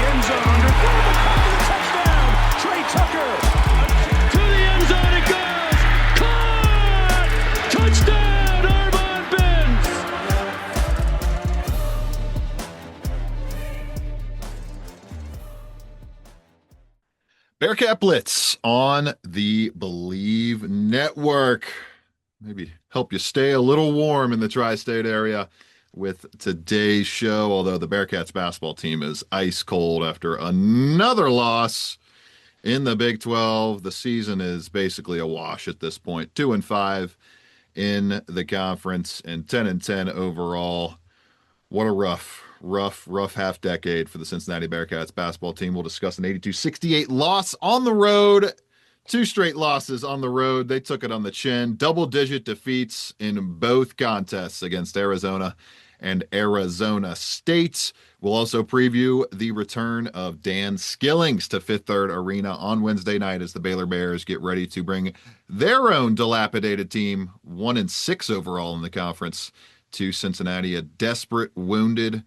end zone. Underthrown, McCollum, touchdown. Trey Tucker to the end zone it goes. Caught! Touchdown, Armon Benz. Bearcat Blitz on the Believe Network. Maybe help you stay a little warm in the tri-state area with today's show, although the Bearcats basketball team is ice cold after another loss in the Big 12. The season is basically a wash at this point. 2-5 in the conference and 10-10 overall. What a rough half decade for the Cincinnati Bearcats basketball team. We'll discuss an 82-68 loss on the road. 2 straight losses on the road. They took it on the chin. Double-digit defeats in both contests against Arizona and Arizona State. We'll also preview the return of Dan Skillings to Fifth Third Arena on Wednesday night as the Baylor Bears get ready to bring their own dilapidated team, 1-6 overall in the conference, to Cincinnati. A desperate, wounded,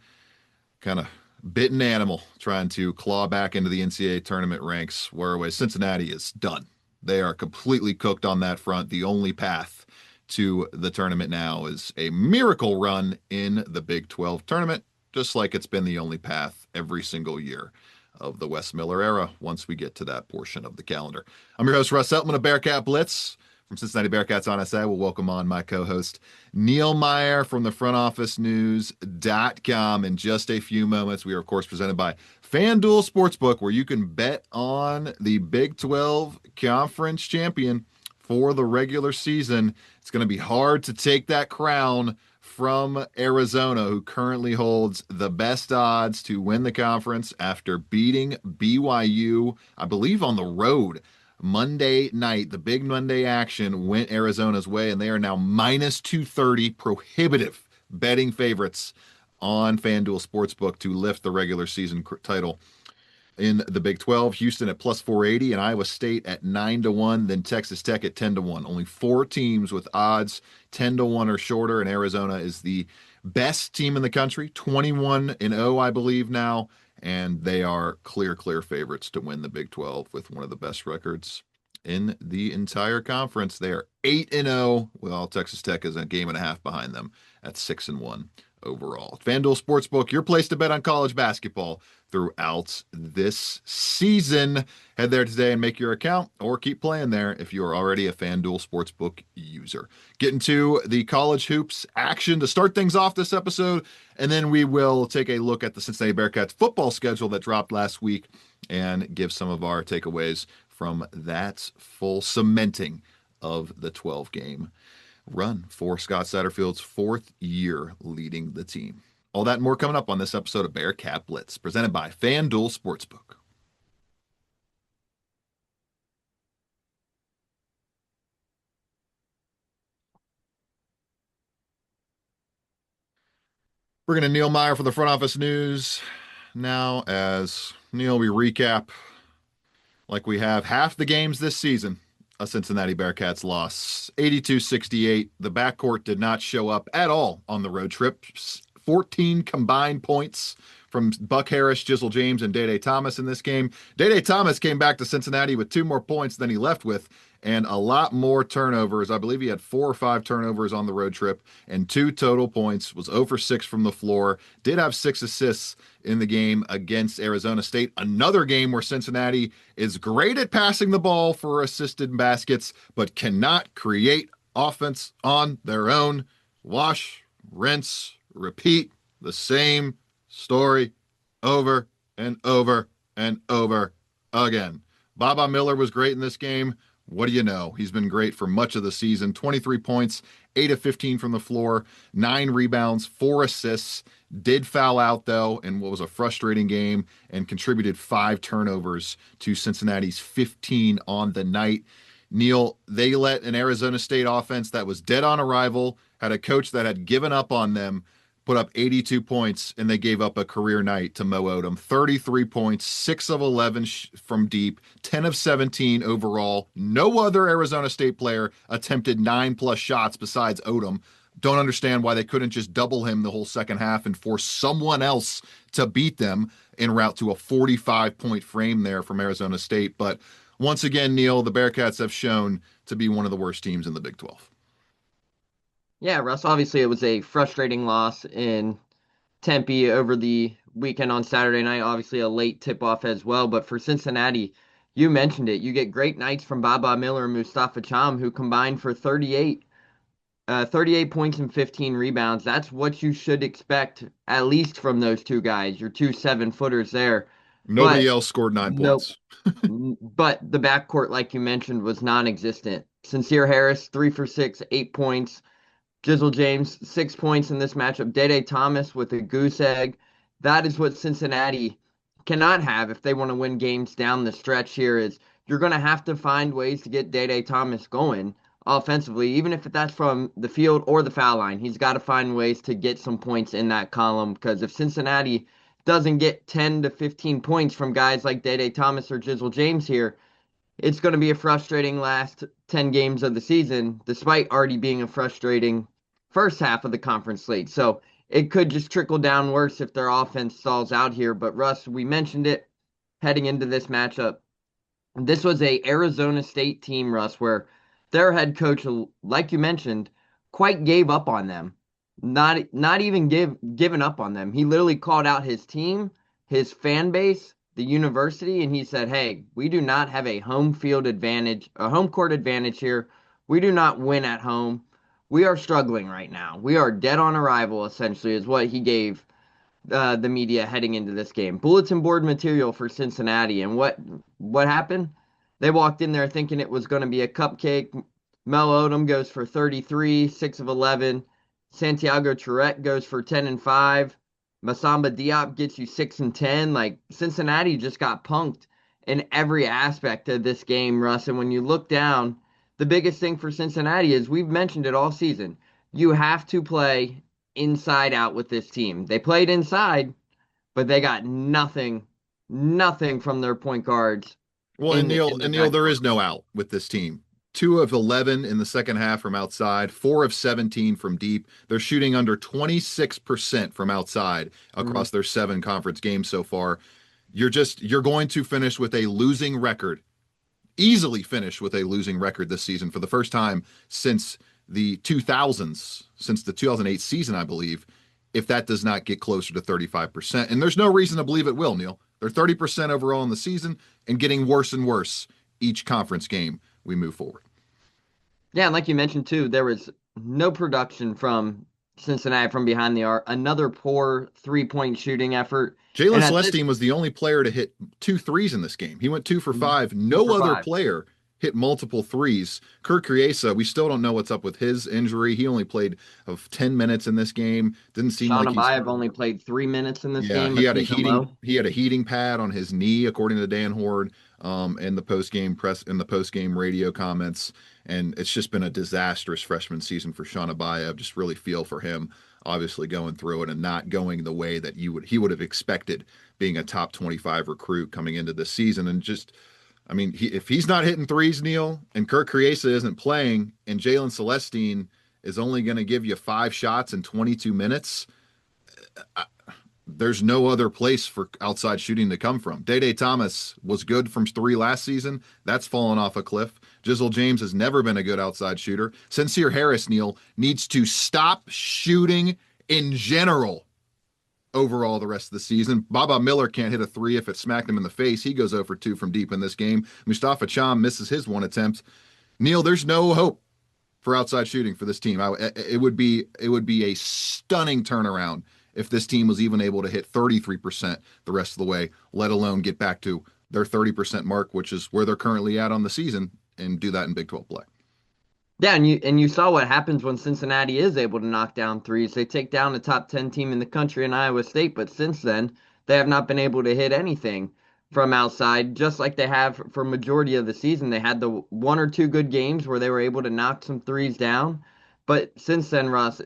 kind of bitten animal trying to claw back into the NCAA tournament ranks, whereas Cincinnati is done. They are completely cooked on that front. The only path to the tournament now is a miracle run in the Big 12 tournament, just like it's been the only path every single year of the Wes Miller era once we get to that portion of the calendar. I'm your host, Russ Eltman of Bearcat Blitz. From Cincinnati Bearcats on SA, we'll welcome on my co-host, Neil Meyer from the frontofficenews.com. In just a few moments, we are, of course, presented by FanDuel Sportsbook, where you can bet on the Big 12 Conference champion for the regular season. It's going to be hard to take that crown from Arizona, who currently holds the best odds to win the conference after beating BYU, I believe, on the road. Monday night, the big Monday action went Arizona's way, and they are now minus 230, prohibitive betting favorites on FanDuel Sportsbook to lift the regular season title in the Big 12. Houston at plus 480 and Iowa State at 9-1, then Texas Tech at 10-1. Only 4 teams with odds 10-1 or shorter, and Arizona is the best team in the country, 21-0, I believe now. And they are clear favorites to win the Big 12 with one of the best records in the entire conference. They are 8-0, while Texas Tech is a game and a half behind them at 6-1 overall. FanDuel Sportsbook, your place to bet on college basketball throughout this season. Head there today and make your account, or keep playing there if you are already a FanDuel Sportsbook user. Getting to the college hoops action to start things off this episode, and then we will take a look at the Cincinnati Bearcats football schedule that dropped last week and give some of our takeaways from that full cementing of the 12-game run for Scott Satterfield's 4th year leading the team. All that and more coming up on this episode of Bearcat Blitz, presented by FanDuel Sportsbook. We're going to Neil Meyer for the front office news now. As Neil, we recap, like we have half the games this season, a Cincinnati Bearcats loss, 82-68. The backcourt did not show up at all on the road trip. 14 combined points from Buck Harris, Jizzle James, and Day Thomas in this game. Day Thomas came back to Cincinnati with 2 more points than he left with, and a lot more turnovers. I believe he had 4 or 5 turnovers on the road trip and 2 total points, was 0 for 6 from the floor, did have 6 assists in the game against Arizona State. Another game where Cincinnati is great at passing the ball for assisted baskets, but cannot create offense on their own. Wash, rinse, repeat the same story over and over and over again. Baba Miller was great in this game. What do you know? He's been great for much of the season. 23 points, 8 of 15 from the floor, 9 rebounds, 4 assists. Did foul out, though, in what was a frustrating game, and contributed 5 turnovers to Cincinnati's 15 on the night. Neil, they let an Arizona State offense that was dead on arrival, had a coach that had given up on them, put up 82 points, and they gave up a career night to Mo Odom. 33 points, 6 of 11 from deep, 10 of 17 overall. No other Arizona State player attempted 9+ shots besides Odom. Don't understand why they couldn't just double him the whole second half and force someone else to beat them en route to a 45-point frame there from Arizona State. But once again, Neil, the Bearcats have shown to be one of the worst teams in the Big 12. Yeah, Russ, obviously it was a frustrating loss in Tempe over the weekend on Saturday night. Obviously a late tip-off as well. But for Cincinnati, you mentioned it. You get great nights from Baba Miller and Mustafa Cham, who combined for 38 points and 15 rebounds. That's what you should expect, at least from those two guys, your two 7-footers there. Nobody But else scored 9 nope. points. But the backcourt, like you mentioned, was non-existent. Sincere Harris, 3 for 6, 8 points. Jizzle James, 6 points in this matchup. Dede Thomas with a goose egg. That is what Cincinnati cannot have if they want to win games down the stretch here. Is you're going to have to find ways to get Dede Thomas going offensively, even if that's from the field or the foul line. He's got to find ways to get some points in that column, because if Cincinnati doesn't get 10 to 15 points from guys like Dede Thomas or Jizzle James here, it's going to be a frustrating last 10 games of the season, despite already being a frustrating first half of the conference slate. So it could just trickle down worse if their offense stalls out here. But Russ, we mentioned it heading into this matchup. This was a Arizona State team, Russ, where their head coach, like you mentioned, quite gave up on them. Not even given up on them. He literally called out his team, his fan base, the university, and he said, "Hey, we do not have a home field advantage, a home court advantage here. We do not win at home. We are struggling right now. We are dead on arrival," essentially, is what he gave the media heading into this game. Bulletin board material for Cincinnati. And what happened? They walked in there thinking it was going to be a cupcake. Mel Odom goes for 33, 6 of 11. Santiago Tourette goes for 10 and 5. Masamba Diop gets you 6 and 10. Like, Cincinnati just got punked in every aspect of this game, Russ. And when you look down, the biggest thing for Cincinnati is, we've mentioned it all season, you have to play inside out with this team. They played inside, but they got nothing from their point guards. Well, in the Neil, there backcourt. is no out with this team. 2 of 11 in the second half from outside, 4 of 17 from deep. They're shooting under 26% from outside Mhm. across their 7 conference games so far. You're going to finish with a losing record, easily finish with a losing record this season for the first time since the 2000s, since the 2008 season, I believe, if that does not get closer to 35%. And there's no reason to believe it will, Neil. They're 30% overall in the season and getting worse and worse each conference game we move forward. Yeah, and like you mentioned too, there was no production from Cincinnati from behind the arc. Another poor 3-point shooting effort. Jalen And at this Celestine was the only player to hit 2 threes in this game. He went 2 for 5. 2 No for other 5. player hit multiple threes. Kirk Kriesa, we still don't know what's up with his injury. He only played of 10 minutes in this game. Didn't seem Sean like he's Abayev only played 3 minutes in this yeah, game, a season low. he had a heating pad on his knee, according to Dan Horde, in the post game radio comments, and it's just been a disastrous freshman season for Sean Abayev. Just really feel for him, obviously going through it and not going the way that he would have expected, being a top 25 recruit coming into this season. And just, I mean, if he's not hitting threes, Neil, and Kirk Kriesa isn't playing, and Jalen Celestine is only going to give you 5 shots in 22 minutes. There's no other place for outside shooting to come from. Dede Thomas was good from 3 last season. That's fallen off a cliff. Jizzle James has never been a good outside shooter. Sincere Harris, Neil, needs to stop shooting in general overall the rest of the season. Baba Miller can't hit a 3 if it smacked him in the face. He goes 0 for 2 from deep in this game. Mustafa Cham misses his 1 attempt. Neil, there's no hope for outside shooting for this team. It would be a stunning turnaround if this team was even able to hit 33% the rest of the way, let alone get back to their 30% mark, which is where they're currently at on the season, and do that in Big 12 play. Yeah, and you saw what happens when Cincinnati is able to knock down threes. They take down the top 10 team in the country in Iowa State, but since then, they have not been able to hit anything from outside, just like they have for majority of the season. They had the 1 or 2 good games where they were able to knock some threes down, but since then, Russ,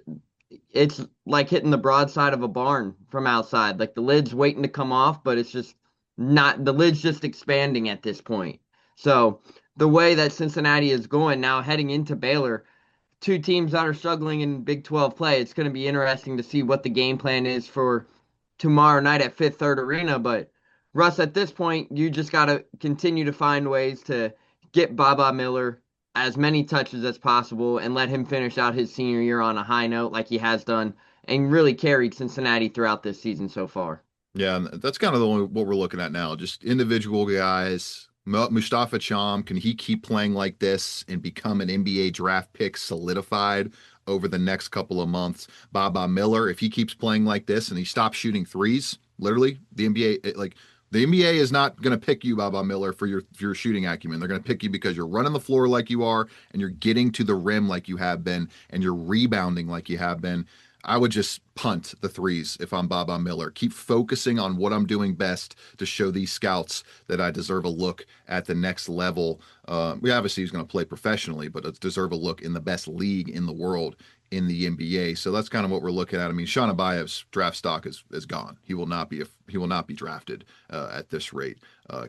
it's like hitting the broadside of a barn from outside. Like, the lid's waiting to come off, but it's just not, the lid's just expanding at this point. So the way that Cincinnati is going now heading into Baylor, two teams that are struggling in Big 12 play. It's going to be interesting to see what the game plan is for tomorrow night at Fifth Third Arena. But Russ, at this point, you just got to continue to find ways to get Baba Miller as many touches as possible and let him finish out his senior year on a high note like he has done and really carried Cincinnati throughout this season so far. Yeah, and that's kind of what we're looking at now. Just individual guys. Mustafa Cham, can he keep playing like this and become an NBA draft pick solidified over the next couple of months? Baba Miller, if he keeps playing like this and he stops shooting threes, literally, the NBA is not going to pick you, Baba Miller, for your shooting acumen. They're going to pick you because you're running the floor like you are, and you're getting to the rim like you have been, and you're rebounding like you have been. I would just punt the threes if I'm Baba Miller. Keep focusing on what I'm doing best to show these scouts that I deserve a look at the next level. We obviously he's going to play professionally, but deserve a look in the best league in the world in the NBA. So that's kind of what we're looking at. I mean, Sean Abaya's draft stock is gone. He will not be drafted at this rate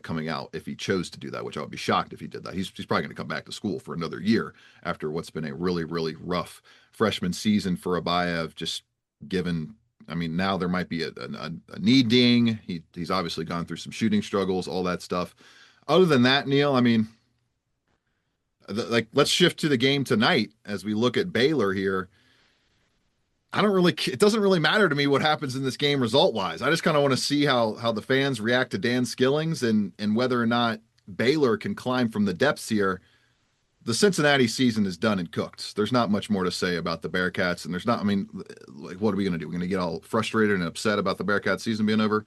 coming out if he chose to do that, which I would be shocked if he did that. He's probably going to come back to school for another year after what's been a really, really rough freshman season for Abaya. Just given, I mean, now there might be a knee ding. He's obviously gone through some shooting struggles, all that stuff. Other than that, Neil, I mean, let's shift to the game tonight as we look at Baylor here. It doesn't really matter to me what happens in this game result wise. I just kind of want to see how the fans react to Dan Skillings and whether or not Baylor can climb from the depths here. The Cincinnati season is done and cooked. There's not much more to say about the Bearcats. And I mean, like, what are we going to do? We're going to get all frustrated and upset about the Bearcats season being over.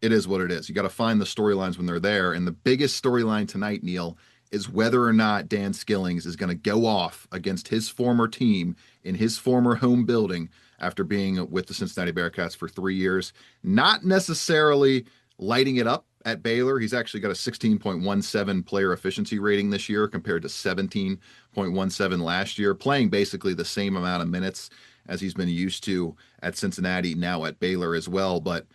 It is what it is. You got to find the storylines when they're there. And the biggest storyline tonight, Neil, is whether or not Dan Skillings is going to go off against his former team in his former home building after being with the Cincinnati Bearcats for 3 years. Not necessarily lighting it up at Baylor. He's actually got a 16.17 player efficiency rating this year compared to 17.17 last year, playing basically the same amount of minutes as he's been used to at Cincinnati, now at Baylor as well. But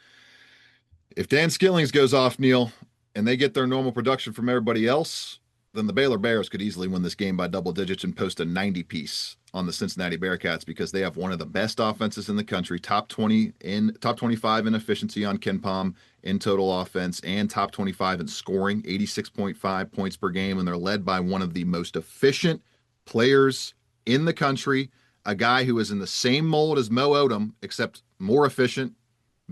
if Dan Skillings goes off, Neil, and they get their normal production from everybody else, then the Baylor Bears could easily win this game by double digits and post a 90 piece on the Cincinnati Bearcats because they have one of the best offenses in the country, top 25 in efficiency on KenPom in total offense, and top 25 in scoring, 86.5 points per game, and they're led by one of the most efficient players in the country, a guy who is in the same mold as Mo Odom, except more efficient,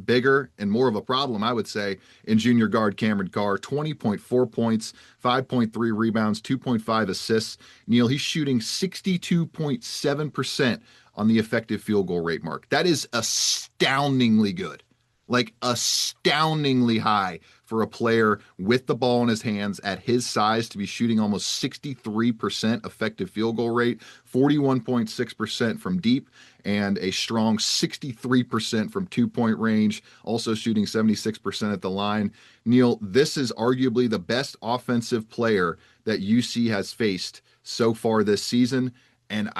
bigger, and more of a problem, I would say, in junior guard Cameron Carr. 20.4 points, 5.3 rebounds, 2.5 assists. Neil, he's shooting 62.7% on the effective field goal rate mark. That is astoundingly good. Like, astoundingly high for a player with the ball in his hands at his size to be shooting almost 63% effective field goal rate, 41.6% from deep, and a strong 63% from 2-point range, also shooting 76% at the line. Neil, this is arguably the best offensive player that UC has faced so far this season, and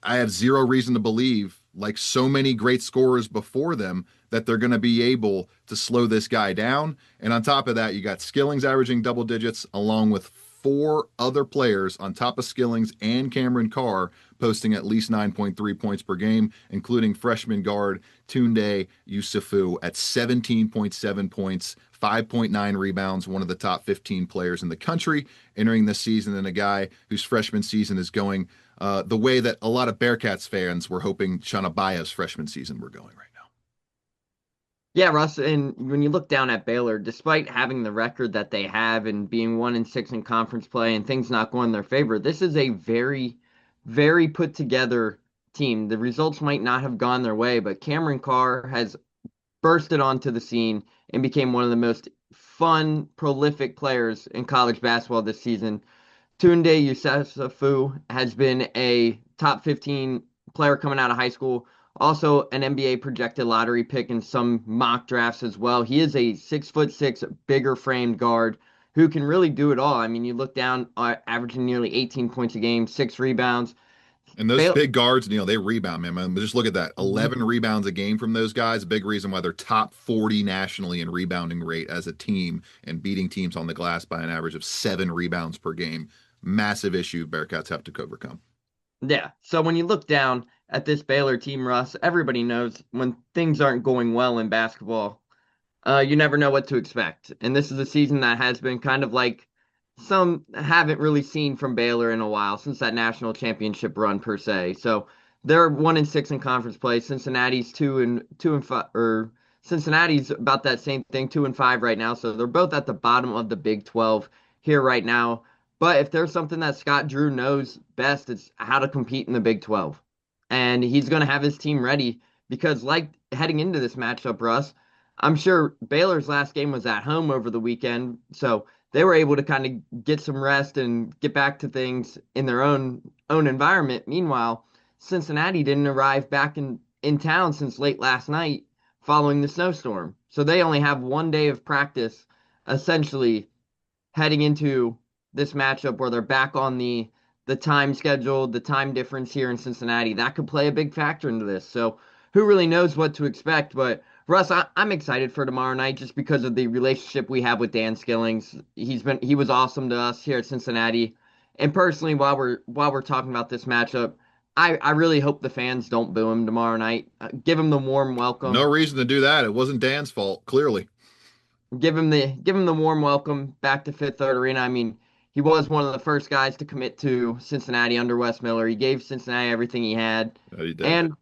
I have zero reason to believe, like so many great scorers before them, that they're going to be able to slow this guy down. And on top of that, you got Skillings averaging double digits, along with 4 other players on top of Skillings and Cameron Carr posting at least 9.3 points per game, including freshman guard Tunde Yusufu at 17.7 points, 5.9 rebounds, one of the top 15 players in the country entering this season, and a guy whose freshman season is going the way that a lot of Bearcats fans were hoping Sean Abaya's freshman season were going right now. Yeah, Russ, and when you look down at Baylor, despite having the record that they have and being 1-6 in conference play and things not going in their favor, this is a very, very put together team. The results might not have gone their way, but Cameron Carr has bursted onto the scene and became one of the most fun, prolific players in college basketball this season. Tunde Yusufu has been a top 15 player coming out of high school. Also, an NBA projected lottery pick in some mock drafts as well. He is a 6'6", bigger framed guard who can really do it all. I mean, you look down, averaging nearly 18 points a game, 6 rebounds. And those big guards, Neil, they rebound, man. Just look at that. 11 rebounds a game from those guys. A big reason why they're top 40 nationally in rebounding rate as a team and beating teams on the glass by an average of 7 rebounds per game. Massive issue Bearcats have to overcome. Yeah. So when you look down at this Baylor team, Russ, everybody knows when things aren't going well in basketball, you never know what to expect. And this is a season that has been kind of like some haven't really seen from Baylor in a while since that national championship run per se. So they're 1-6 in conference play. Cincinnati's 2-5, or Cincinnati's about that same thing, 2-5 right now. So they're both at the bottom of the Big 12 here right now. But if there's something that Scott Drew knows best, it's how to compete in the Big 12. And he's going to have his team ready because, like heading into this matchup, Russ, I'm sure Baylor's last game was at home over the weekend. So they were able to kind of get some rest and get back to things in their own environment. Meanwhile, Cincinnati didn't arrive back in town since late last night following the snowstorm. So they only have 1 day of practice essentially heading into this matchup where they're back on the time schedule, the time difference here in Cincinnati. That could play a big factor into this. So who really knows what to expect, but Russ, I'm excited for tomorrow night just because of the relationship we have with Dan Skillings. He was awesome to us here at Cincinnati. And personally, while we're talking about this matchup, I really hope the fans don't boo him tomorrow night. Give him the warm No welcome. reason to do that. It wasn't Dan's fault, clearly. Give him the warm welcome back to Fifth Third Arena. I mean, he was one of the first guys to commit to Cincinnati under Wes Miller. He gave Cincinnati everything he had. Yeah, he did. And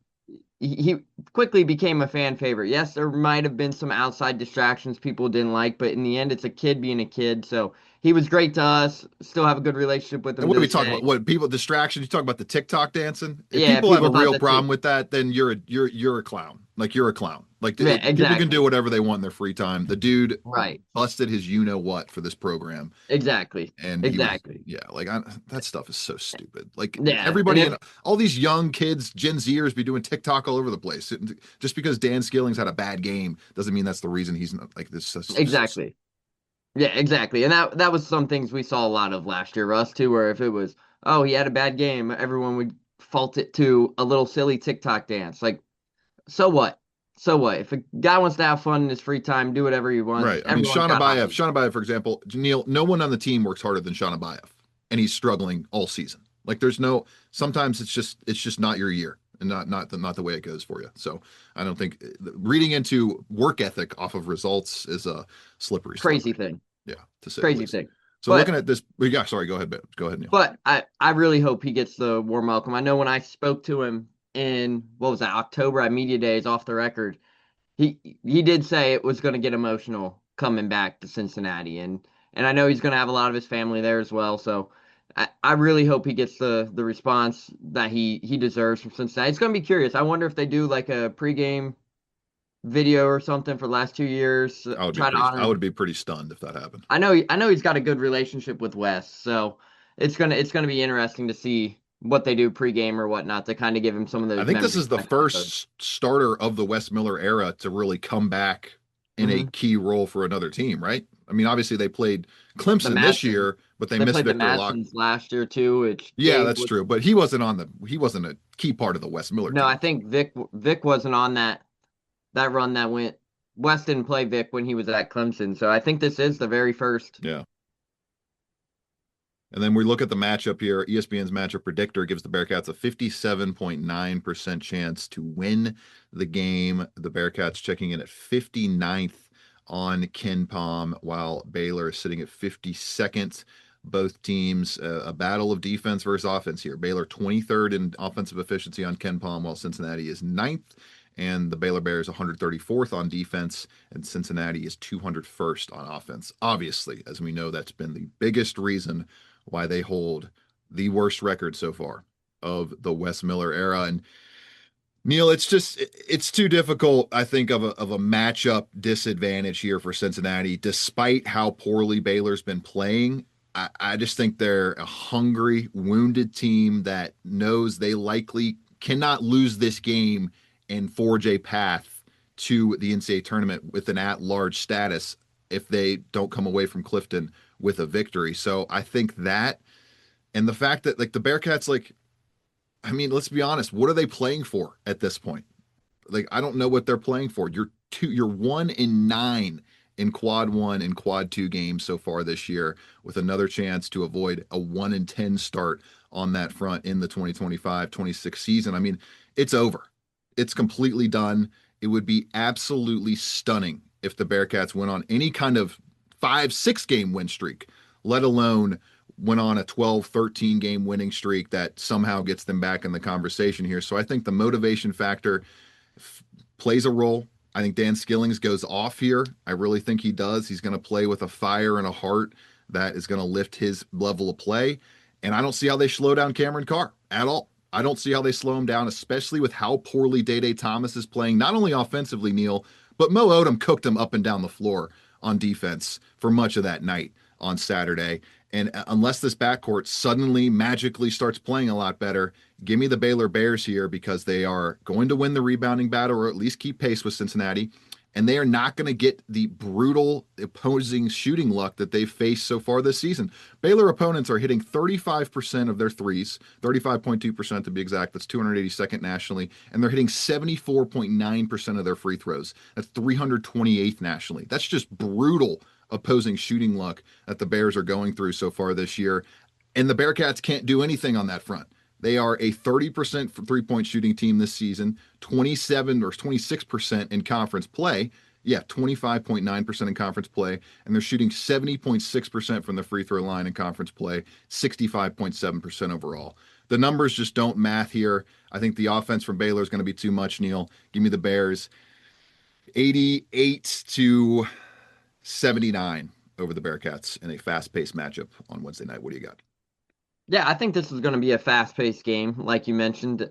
he quickly became a fan favorite. Yes, there might have been some outside distractions people didn't like, but in the end, it's a kid being a kid. So he was great to us. Still have a good relationship with And him what to are we this talking day. about? What people distractions? You talk about the TikTok dancing. If Yeah, people have a people thought real that problem too. with that, then you're a clown. Like you're a clown. Like Yeah, people can do exactly. whatever they want in their free time. The dude Right. busted his you know what for this program, Exactly. and he was Exactly. yeah. That stuff is so stupid. Like Yeah. And everybody if and all these young kids, Gen Zers, be doing TikTok all over the place. Just because Dan Skillings had a bad game doesn't mean that's the reason he's not like this. exactly. Yeah, exactly. And that was some things we saw a lot of last year, Russ, too, where if it was, oh, he had a bad game, everyone would fault it to a little silly TikTok dance. Like, so what? So what? If a guy wants to have fun in his free time, do whatever he wants. Right. I mean, Everyone's got hobbies. Sean Abayev, for example, Neil, no one on the team works harder than Sean Abayev, and he's struggling all season. Like there's no, sometimes it's just not your year and not the way it goes for you. So I don't think reading into work ethic off of results is a slippery slope. Crazy thing. Yeah, to say the Crazy least. thing. So looking But at this, yeah, sorry, go ahead, Go ahead, Neil. but I really hope he gets the warm welcome. I know when I spoke to him in what was that, October at Media Days off the record, he did say it was going to get emotional coming back to Cincinnati, and I know he's going to have a lot of his family there as well. So I really hope he gets the response that he deserves from Cincinnati. It's going to be curious. I wonder if they do like a pregame video or something for the last 2 years. Try to I honor. would be pretty stunned if that happened. I know he's got a good relationship with Wes, so it's gonna be interesting to see what they do pregame or whatnot to kind of give him some of I those think this memories is the back also. first starter of the Wes Miller era to really come back in a Hmm. key role for another team, right? I mean, obviously they played The Clemson this Madsen, year, but they they missed played the Victor Lock. Madsons last year too, which Yeah, Gabe that's was. true, but he wasn't a key part of the Wes Miller No, I team. think Vic wasn't on that run that went. Wes didn't play Vic when he was at Clemson, so I think this is the very first. Yeah. And then we look at the matchup here. ESPN's matchup predictor gives the Bearcats a 57.9% chance to win the game. The Bearcats checking in at 59th on Ken Palm, while Baylor is sitting at 52nd. Both teams, a battle of defense versus offense here. Baylor 23rd in offensive efficiency on Ken Palm, while Cincinnati is ninth. And the Baylor Bears 134th on defense, and Cincinnati is 201st on offense. Obviously, as we know, that's been the biggest reason why they hold the worst record so far of the Wes Miller era. And Neil, it's too difficult, I think, of a matchup disadvantage here for Cincinnati, despite how poorly Baylor's been playing. I just think they're a hungry, wounded team that knows they likely cannot lose this game and forge a path to the NCAA tournament with an at-large status if they don't come away from Clifton with a victory. So I think that, and the fact that like the Bearcats, like, I mean, let's be honest, what are they playing for at this point? Like, I don't know what they're playing for. You're 1-9 in quad 1 and quad 2 games so far this year, with another chance to avoid a 1-10 start on that front in the 2025-26 season. I mean, it's over. It's completely done. It would be absolutely stunning if the Bearcats went on any kind of 5-6 game win streak, let alone went on a 12-13 game winning streak that somehow gets them back in the conversation here. So I think the motivation factor plays a role. I think Dan Skillings goes off here. I really think he does. He's going to play with a fire and a heart that is going to lift his level of play. And I don't see how they slow down Cameron Carr at all. I don't see how they slow him down, especially with how poorly Day Thomas is playing, not only offensively, Neil, but Mo Odom cooked him up and down the floor on defense for much of that night on Saturday. And unless this backcourt suddenly magically starts playing a lot better, give me the Baylor Bears here, because they are going to win the rebounding battle, or at least keep pace with Cincinnati. And they are not going to get the brutal opposing shooting luck that they've faced so far this season. Baylor opponents are hitting 35% of their threes, 35.2% to be exact. That's 282nd nationally. And they're hitting 74.9% of their free throws. That's 328th nationally. That's just brutal opposing shooting luck that the Bears are going through so far this year. And the Bearcats can't do anything on that front. They are a 30% three-point shooting team this season, 27 or 26% in conference play. Yeah, 25.9% in conference play. And they're shooting 70.6% from the free throw line in conference play, 65.7% overall. The numbers just don't math here. I think the offense from Baylor is going to be too much, Neil. Give me the Bears 88-79 over the Bearcats in a fast-paced matchup on Wednesday night. What do you got? Yeah, I think this is going to be a fast-paced game, like you mentioned,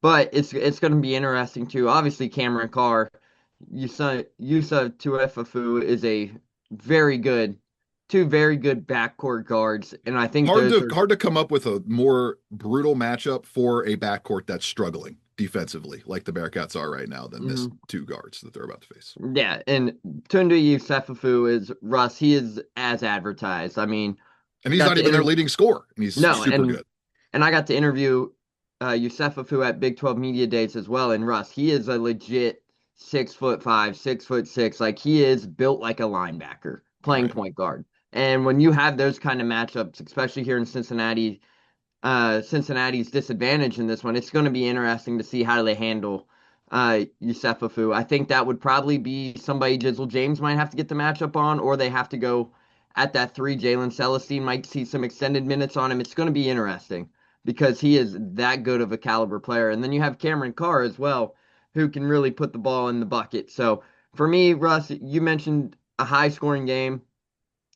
but it's going to be interesting too. Obviously, Cameron Carr, Yusa Tuefafu is a two very good backcourt guards, and I think hard to come up with a more brutal matchup for a backcourt that's struggling defensively, like the Bearcats are right now, than this two guards that they're about to face. Yeah, and Tunde Yusufufu is Russ. He is as advertised. I mean. And he's not even their leading scorer, and he's super good. And I got to interview Yusufufu at Big 12 Media Days as well. And Russ, he is a legit 6'5", 6'6". Like, he is built like a linebacker playing point guard. And when you have those kind of matchups, especially here in Cincinnati, Cincinnati's disadvantage in this one, it's going to be interesting to see how they handle Yusufufu. I think that would probably be somebody Jizzle James might have to get the matchup on, or they have to go at that 3. Jalen Celestine might see some extended minutes on him. It's going to be interesting because he is that good of a caliber player. And then you have Cameron Carr as well, who can really put the ball in the bucket. So for me, Russ, you mentioned a high-scoring game.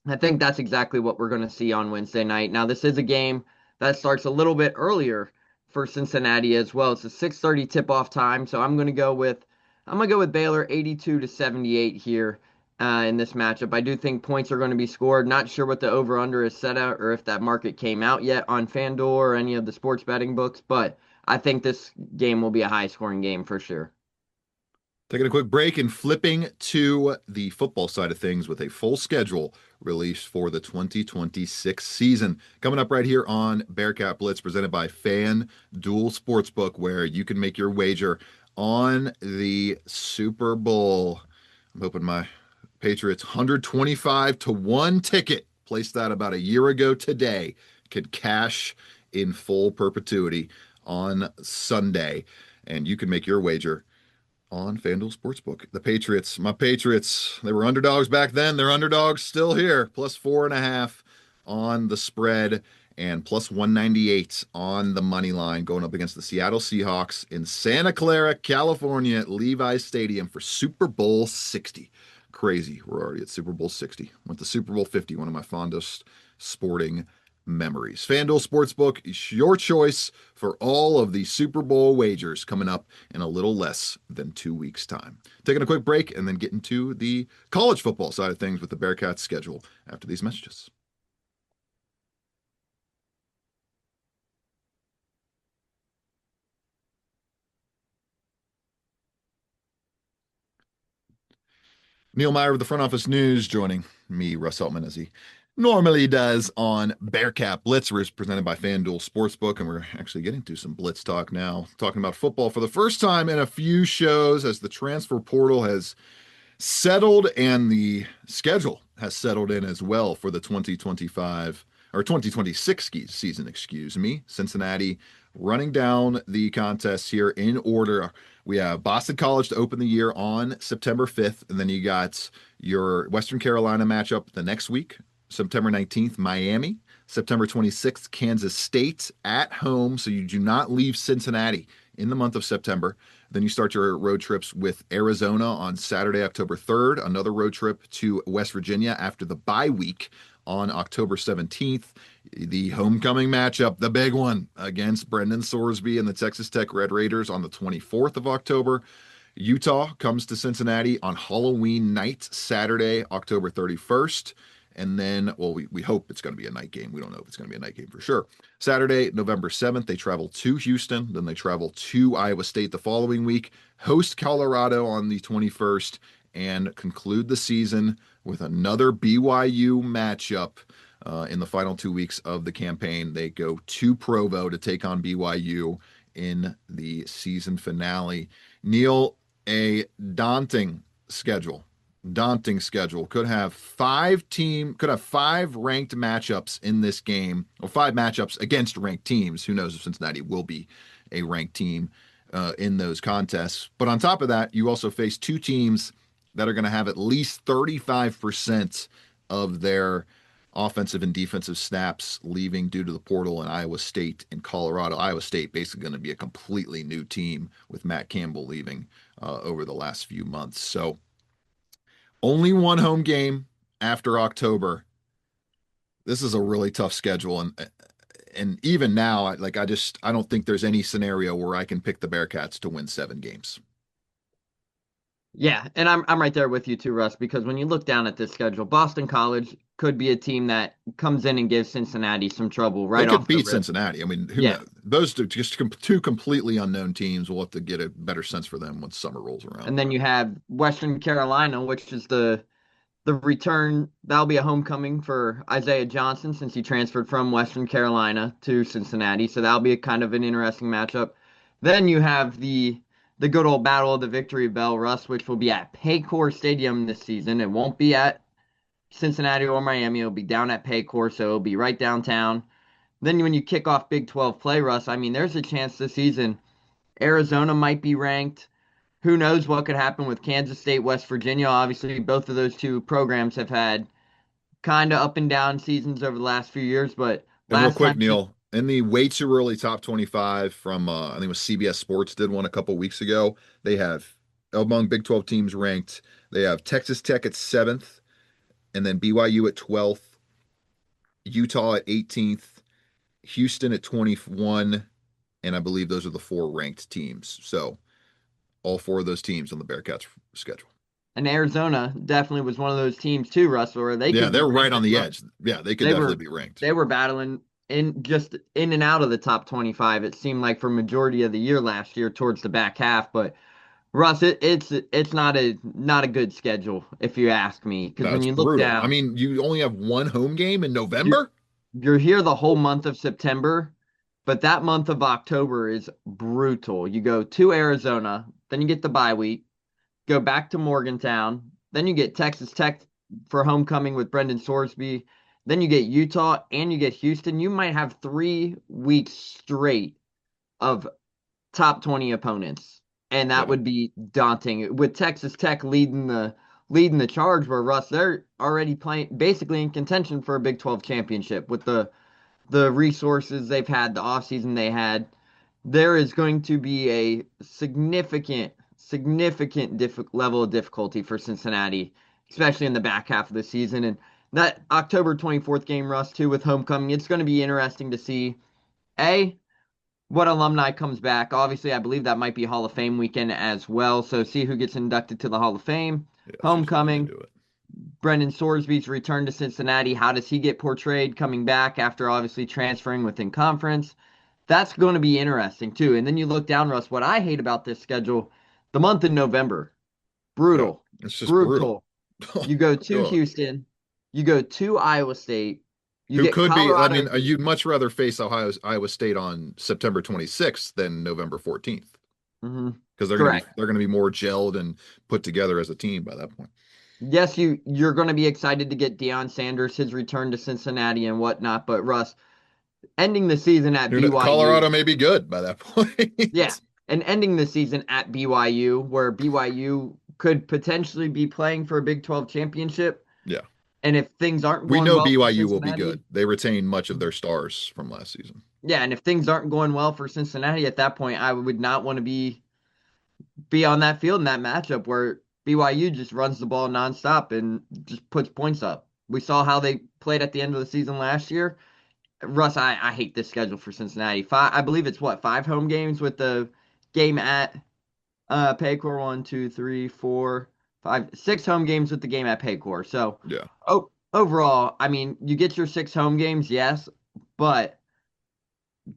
I think that's exactly what we're going to see on Wednesday night. Now, this is a game that starts a little bit earlier for Cincinnati as well. It's a 6:30 tip-off time, so I'm going to go with Baylor 82-78 here. In this matchup. I do think points are going to be scored. Not sure what the over-under is set out or if that market came out yet on FanDuel or any of the sports betting books, but I think this game will be a high-scoring game for sure. Taking a quick break and flipping to the football side of things with a full schedule released for the 2026 season. Coming up right here on Bearcat Blitz, presented by FanDuel Sportsbook, where you can make your wager on the Super Bowl. I'm hoping my Patriots 125-1 ticket, placed that about a year ago today, could cash in full perpetuity on Sunday. And you can make your wager on FanDuel Sportsbook. My Patriots, they were underdogs back then. They're underdogs still here. Plus 4.5 on the spread and plus 198 on the money line, going up against the Seattle Seahawks in Santa Clara, California at Levi's Stadium for Super Bowl 60. Crazy. We're already at Super Bowl 60. Went to Super Bowl 50, one of my fondest sporting memories. FanDuel Sportsbook is your choice for all of the Super Bowl wagers coming up in a little less than 2 weeks' time. Taking a quick break and then getting to the college football side of things with the Bearcats schedule after these messages. Neil Meyer with the Front Office News joining me, Russ Altman, as he normally does on Bearcat Blitz. We're presented by FanDuel Sportsbook, and we're actually getting to some Blitz talk now, talking about football for the first time in a few shows as the transfer portal has settled, and the schedule has settled in as well for the 2025 or 2026 season, excuse me. Cincinnati running down the contests here in order. We have Boston College to open the year on September 5th, and then you got your Western Carolina matchup the next week, September 19th, Miami. September 26th, Kansas State at home, so you do not leave Cincinnati in the month of September. Then you start your road trips with Arizona on Saturday, October 3rd, another road trip to West Virginia after the bye week on October 17th. The homecoming matchup, the big one, against Brendan Sorsby and the Texas Tech Red Raiders on the 24th of October. Utah comes to Cincinnati on Halloween night, Saturday, October 31st. And then, well, we hope it's going to be a night game. We don't know if it's going to be a night game for sure. Saturday, November 7th, they travel to Houston. Then they travel to Iowa State the following week, host Colorado on the 21st, and conclude the season with another BYU matchup in the final 2 weeks of the campaign. They go to Provo to take on BYU in the season finale. Neil, a daunting schedule. Could have five ranked matchups in this game, or five matchups against ranked teams. Who knows if Cincinnati will be a ranked team in those contests. But on top of that, you also face two teams that are going to have at least 35% of their offensive and defensive snaps leaving due to the portal in Iowa State and Colorado. Iowa State basically going to be a completely new team with Matt Campbell leaving over the last few months. So only one home game after October. This is a really tough schedule, and even now, I don't think there's any scenario where I can pick the Bearcats to win 7 games. Yeah, and I'm right there with you too, Russ, because when you look down at this schedule, Boston College could be a team that comes in and gives Cincinnati some trouble right They off could the beat rip. Cincinnati. I mean, who knows? Those two completely unknown teams. We'll have to get a better sense for them once summer rolls around. And then you have Western Carolina, which is the return. That'll be a homecoming for Isaiah Johnson since he transferred from Western Carolina to Cincinnati. So that'll be a kind of an interesting matchup. Then you have the good old Battle of the Victory Bell, Russ, which will be at Paycor Stadium this season. It won't be at Cincinnati or Miami. It'll be down at Paycor, so it'll be right downtown. Then when you kick off Big 12 play, Russ, I mean, there's a chance this season Arizona might be ranked. Who knows what could happen with Kansas State, West Virginia. Obviously, both of those two programs have had kind of up and down seasons over the last few years, but And real last quick, time Neil, in the way too early top 25 from I think it was CBS Sports did one a couple weeks ago. They have among Big 12 teams ranked. They have Texas Tech at 7th, and then BYU at 12th, Utah at 18th, Houston at 21, and I believe those are the 4 ranked teams. So all 4 of those teams on the Bearcats schedule. and Arizona definitely was one of those teams too, Russell, where they're right on the edge. Yeah, they could definitely be ranked. They were battling in and out of the top 25. It seemed like for majority of the year last year towards the back half, but Russ, it's not a good schedule if you ask me, because when you look brutal. down, I mean, you only have one home game in November. You're here the whole month of September, but that month of October is brutal. You go to Arizona, then you get the bye week, go back to Morgantown, then you get Texas Tech for homecoming with Brendan Sorsby, then you get Utah and you get Houston. You might have 3 weeks straight of top 20 opponents, and that would be daunting. With Texas Tech leading the charge, where Russ, they're already playing basically in contention for a Big 12 championship with the resources they've had, the offseason they had. There is going to be a significant level of difficulty for Cincinnati, especially in the back half of the season. And that October 24th game, Russ, too, with homecoming, it's going to be interesting to see, what alumni comes back. Obviously, I believe that might be Hall of Fame weekend as well. So see who gets inducted to the Hall of Fame. Yeah, homecoming. Brendan Sorsby's return to Cincinnati. How does he get portrayed coming back after obviously transferring within conference? That's going to be interesting too. And then you look down, Russ, what I hate about this schedule, the month in November, brutal. Yeah, it's just brutal. You go to Houston, you go to Iowa State. Who could Colorado. I mean, you'd much rather face Iowa State on September 26th than November 14th. Hmm. because Correct. they're gonna be more gelled and put together as a team by that point. Yes, you're going to be excited to get Deion Sanders, his return to Cincinnati and whatnot, but Russ, ending the season at Colorado BYU, may be good by that yeah, point. and ending the season at BYU, where BYU could potentially be playing for a Big 12 championship, Yeah. and if things aren't We going know well for BYU will be Cincinnati, good. They retained much of their stars from last season. yeah, and if things aren't going well for Cincinnati at that point, I would not want to be on that field in that matchup where BYU just runs the ball nonstop and just puts points up. We saw how they played at the end of the season last year. Russ, I hate this schedule for Cincinnati. I believe it's what, 5 home games with the game at Paycor. 1, 2, 3, 4, 5, 6 home games with the game at Paycor. So, Yeah. overall, I mean, you get your 6 home games, yes, but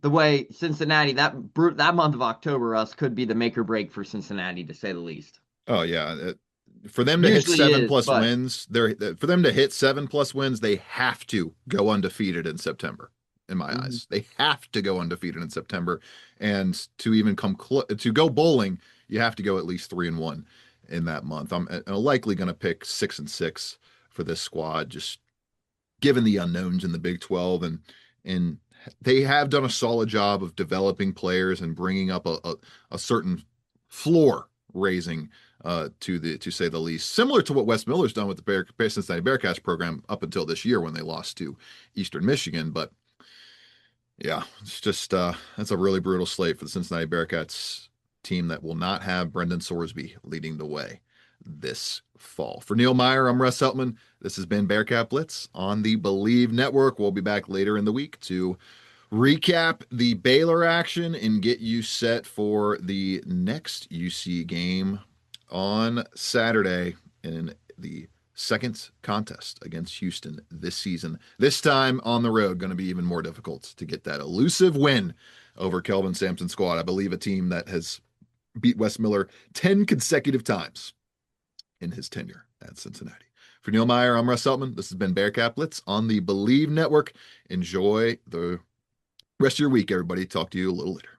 the way Cincinnati that month of October, Russ, could be the make or break for Cincinnati to say the least. Oh yeah. For them to hit Usually seven is, plus but wins, for them to hit 7+ wins, they have to go undefeated in September. In my mhm. eyes, they have to go undefeated in September, and to even to go bowling, you have to go at least 3-1 in that month. I'm likely going to pick 6-6 for this squad, just given the unknowns in the Big 12, and they have done a solid job of developing players and bringing up a certain floor raising to say the least, similar to what Wes Miller's done with the Cincinnati Bearcats program up until this year when they lost to Eastern Michigan. But yeah, it's just that's a really brutal slate for the Cincinnati Bearcats team that will not have Brendan Sorsby leading the way this fall. For Neil Meyer, I'm Russ Heltman. This has been Bearcat Blitz on the Believe Network. We'll be back later in the week to recap the Baylor action and get you set for the next UC game on Saturday in the second contest against Houston this season. This time on the road, going to be even more difficult to get that elusive win over Kelvin Sampson's squad. I believe a team that has beat Wes Miller 10 consecutive times in his tenure at Cincinnati. For Neil Meyer, I'm Russ Heltman. This has been Bearcat Blitz on the Believe Network. Enjoy the rest of your week, everybody. Talk to you a little later.